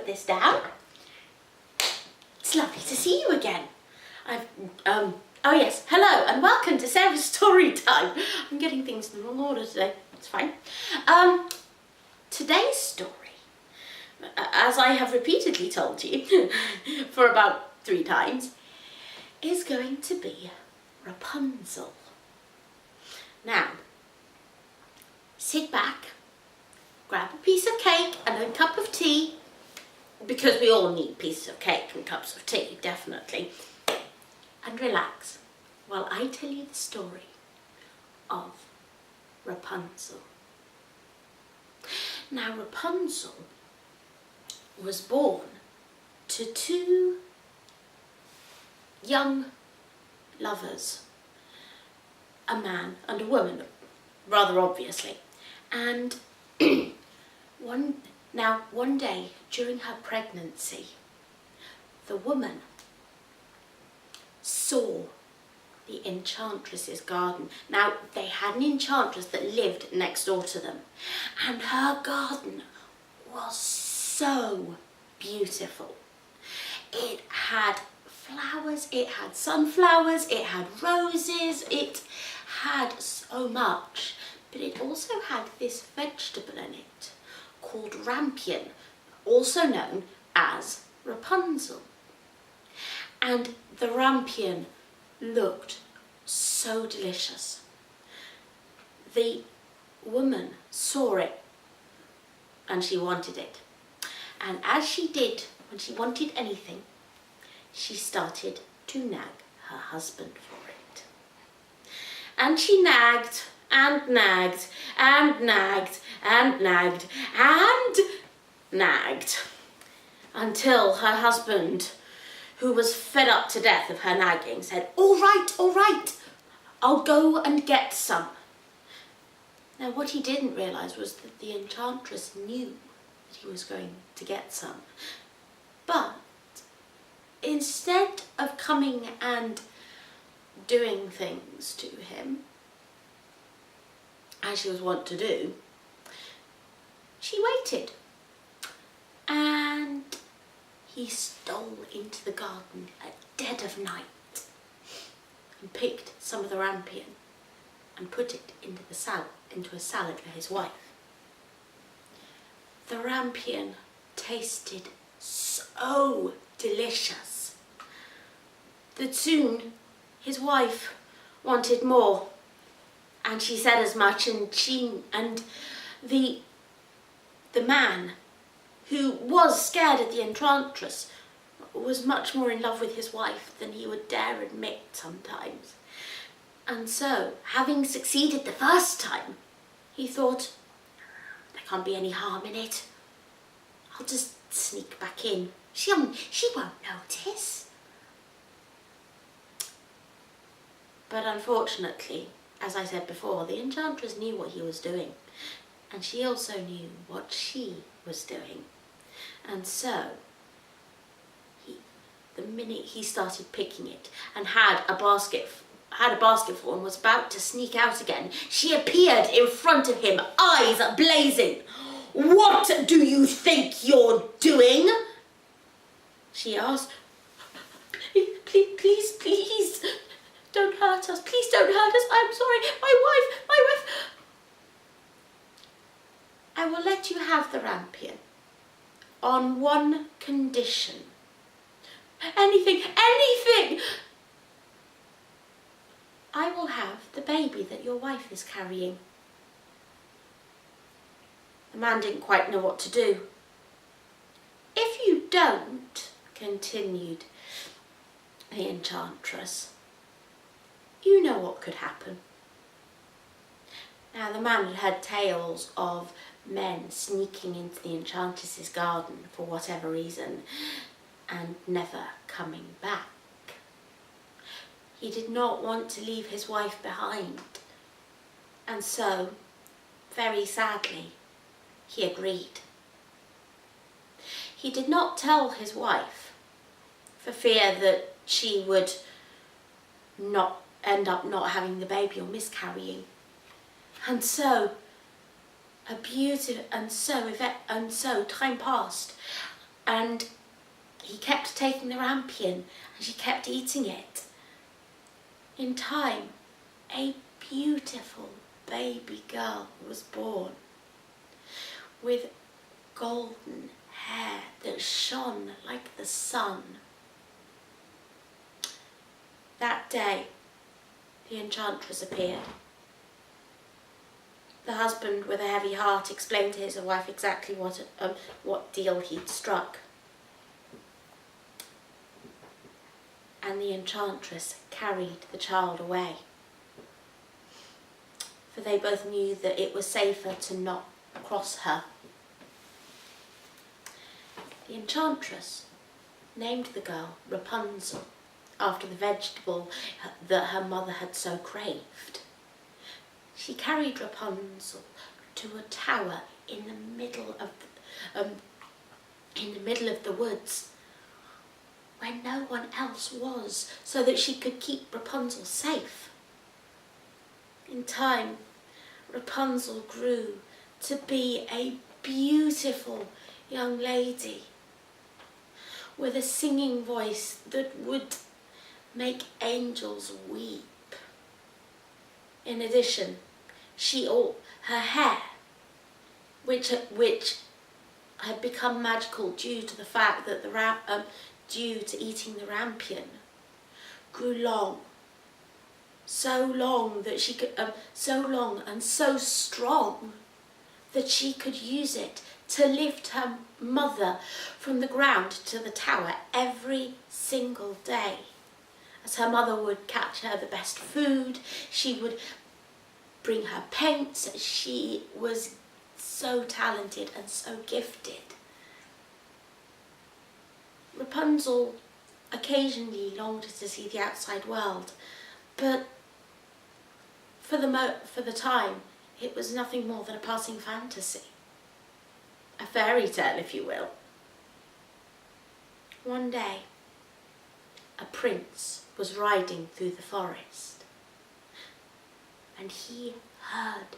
this down. It's lovely to see you again. Oh yes, hello and welcome to Sarah's Storytime. I'm getting things in the wrong order today, it's fine. Today's story, as I have repeatedly told you for about 3 times, is going to be Rapunzel. Now, sit back, grab a piece of cake and a cup of tea, because we all need pieces of cake and cups of tea, definitely, and relax while I tell you the story of Rapunzel. Now, Rapunzel was born to 2 young lovers, a man and a woman, rather obviously, and one day during her pregnancy, the woman saw the enchantress's garden. Now, they had an enchantress that lived next door to them, and her garden was so beautiful. It had flowers, it had sunflowers, it had roses, it had so much, but it also had this vegetable in it called rampion, also known as Rapunzel. And the rampion looked so delicious. The woman saw it and she wanted it. And as she did, when she wanted anything, she started to nag her husband for it. And she nagged and nagged and nagged and nagged and nagged until her husband, who was fed up to death of her nagging, said, all right, I'll go and get some. Now, what he didn't realise was that the enchantress knew that he was going to get some. But instead of coming and doing things to him, as she was wont to do, she waited. And he stole into the garden at dead of night and picked some of the rampion and put it into a salad for his wife. The rampion tasted so delicious that soon his wife wanted more, and she said as much, and the man, who was scared at the enchantress, was much more in love with his wife than he would dare admit sometimes. And so, having succeeded the first time, he thought, there can't be any harm in it. I'll just sneak back in. She won't notice. But unfortunately, as I said before, the enchantress knew what he was doing, and she also knew what she was doing. And so, the minute he started picking it and had a basketful and was about to sneak out again, she appeared in front of him, eyes blazing. What do you think you're doing? She asked. Please, don't hurt us. Please don't hurt us. I'm sorry. My wife. I will let you have the rampion on one condition. Anything. I will have the baby that your wife is carrying. The man didn't quite know what to do. If you don't, continued the enchantress, you know what could happen. Now, the man had heard tales of men sneaking into the enchantress's garden for whatever reason and never coming back. He did not want to leave his wife behind, and so, very sadly, he agreed. He did not tell his wife for fear that she would not end up not having the baby or miscarrying. And so time passed, And he kept taking the rampion and she kept eating it. In time, a beautiful baby girl was born with golden hair that shone like the sun. That day, the enchantress appeared. The husband, with a heavy heart, explained to his wife exactly what deal he'd struck. And the enchantress carried the child away, for they both knew that it was safer to not cross her. The enchantress named the girl Rapunzel, after the vegetable that her mother had so craved. She carried Rapunzel to a tower in the middle of the woods, where no one else was, so that she could keep Rapunzel safe. In time, Rapunzel grew to be a beautiful young lady with a singing voice that would make angels weep. In addition, her hair, which had become magical due to the fact that due to eating the rampion, grew long, so long that she could, so long and so strong that she could use it to lift her mother from the ground to the tower every single day. As her mother would catch her the best food, she would bring her paints. She was so talented and so gifted. Rapunzel occasionally longed to see the outside world, but for the time, it was nothing more than a passing fantasy. A fairy tale, if you will. One day, a prince was riding through the forest, and he heard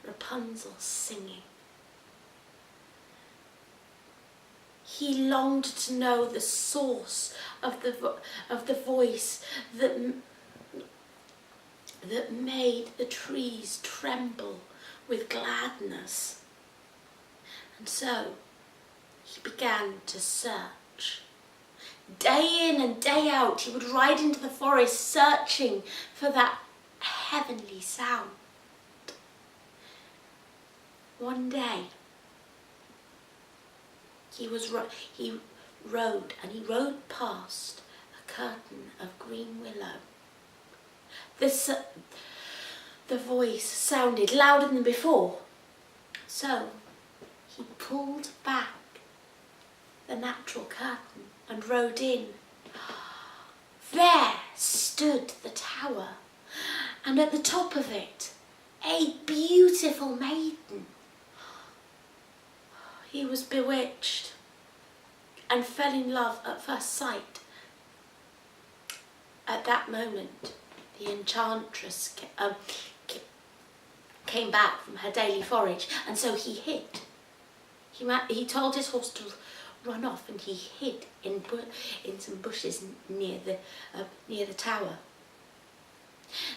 Rapunzel singing. He longed to know the source of the voice that made the trees tremble with gladness. And so he began to search. Day in and day out, he would ride into the forest searching for that heavenly sound. One day, he rode past a curtain of green willow. The voice sounded louder than before, so he pulled back the natural curtain and rode in. There stood the tower, and at the top of it, a beautiful maiden. He was bewitched and fell in love at first sight. At that moment, the enchantress came back from her daily forage, and so he hid. He told his horse to run off, and he hid in some bushes near the tower.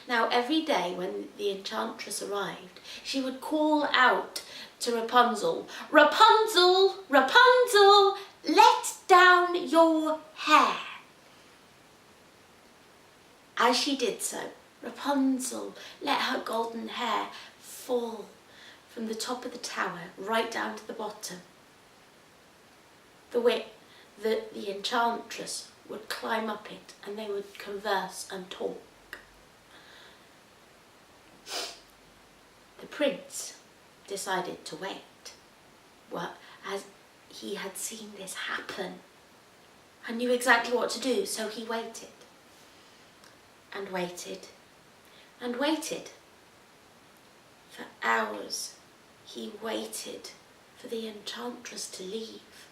Now, every day when the enchantress arrived, she would call out to Rapunzel, "Rapunzel, Rapunzel, let down your hair." As she did so, Rapunzel let her golden hair fall from the top of the tower right down to the bottom. The enchantress would climb up it, and they would converse and talk. The prince decided to wait, as he had seen this happen and knew exactly what to do, so he waited and waited and waited. For hours he waited for the enchantress to leave.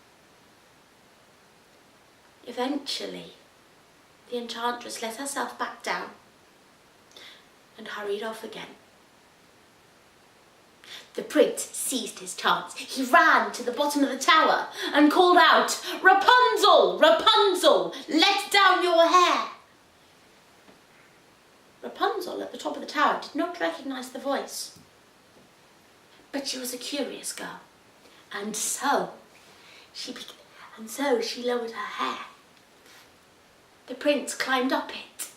Eventually, the enchantress let herself back down and hurried off again. The prince seized his chance. He ran to the bottom of the tower and called out, "Rapunzel, Rapunzel, let down your hair." Rapunzel at the top of the tower did not recognise the voice. But she was a curious girl, and so she lowered her hair. The prince climbed up it.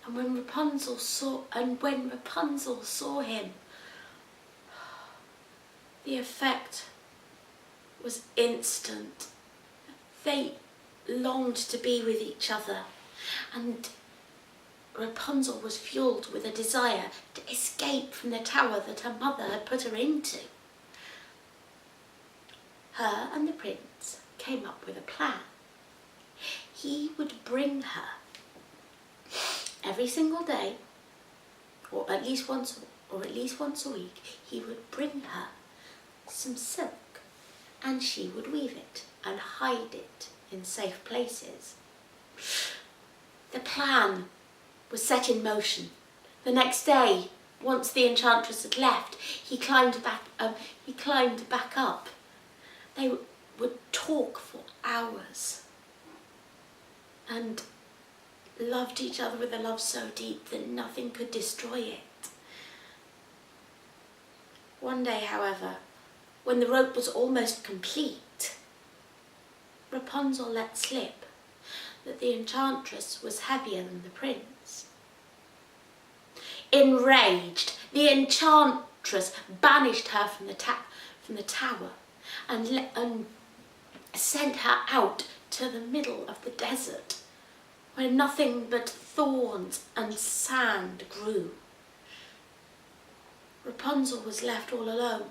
And when Rapunzel saw him, the effect was instant. They longed to be with each other, and Rapunzel was fueled with a desire to escape from the tower that her mother had put her into. Her and the prince came up with a plan. He would bring her every single day, or at least once a week, he would bring her some silk, and she would weave it and hide it in safe places. The plan was set in motion. The next day, once the enchantress had left, he climbed back up. They would talk for hours and loved each other with a love so deep that nothing could destroy it. One day, however, when the rope was almost complete, Rapunzel let slip that the enchantress was heavier than the prince. Enraged, the enchantress banished her from the tower and sent her out to the middle of the desert, where nothing but thorns and sand grew. Rapunzel was left all alone.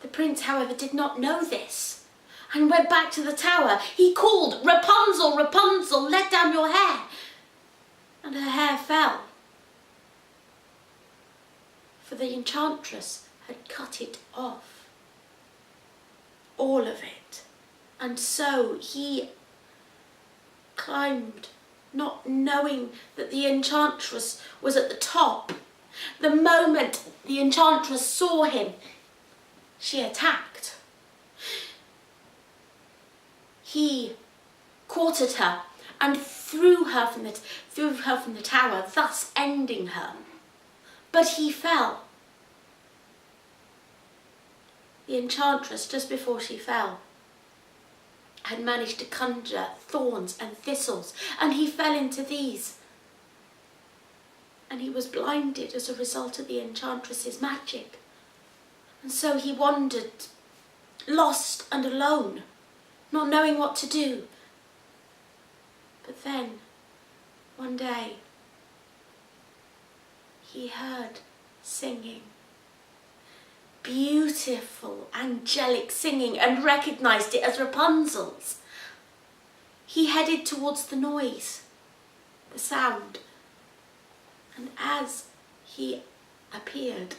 The prince, however, did not know this and went back to the tower. He called, "Rapunzel, Rapunzel, let down your hair." And her hair fell, for the enchantress had cut it off, all of it. And so he climbed, not knowing that the enchantress was at the top. The moment the enchantress saw him, she attacked. He caught at her and threw her from the tower, thus ending her. But he fell. The enchantress, just before she fell, had managed to conjure thorns and thistles, and he fell into these. And he was blinded as a result of the enchantress's magic. And so he wandered, lost and alone, not knowing what to do. But then, one day, he heard singing. Beautiful, angelic singing, and recognised it as Rapunzel's. He headed towards the noise, the sound, and as he appeared,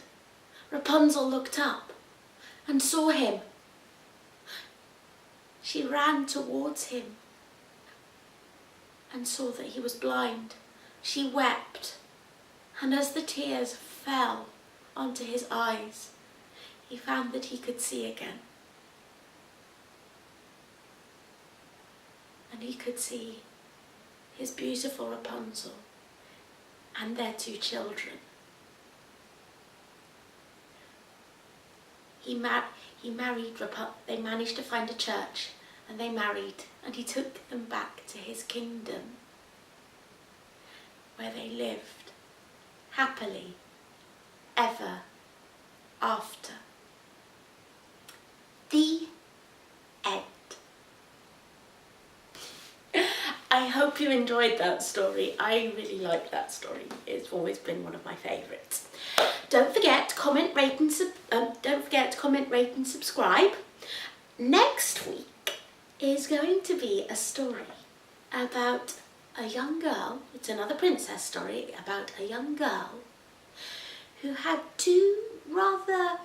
Rapunzel looked up and saw him. She ran towards him and saw that he was blind. She wept, and as the tears fell onto his eyes, he found that he could see again. And he could see his beautiful Rapunzel and their 2 children. They managed to find a church, and they married, and he took them back to his kingdom, where they lived happily ever after. The end. I hope you enjoyed that story. I really like that story. It's always been one of my favourites. Don't forget to comment, rate and subscribe. Next week is going to be a story about a young girl. It's another princess story about a young girl who had 2 rather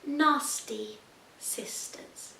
nasty sisters.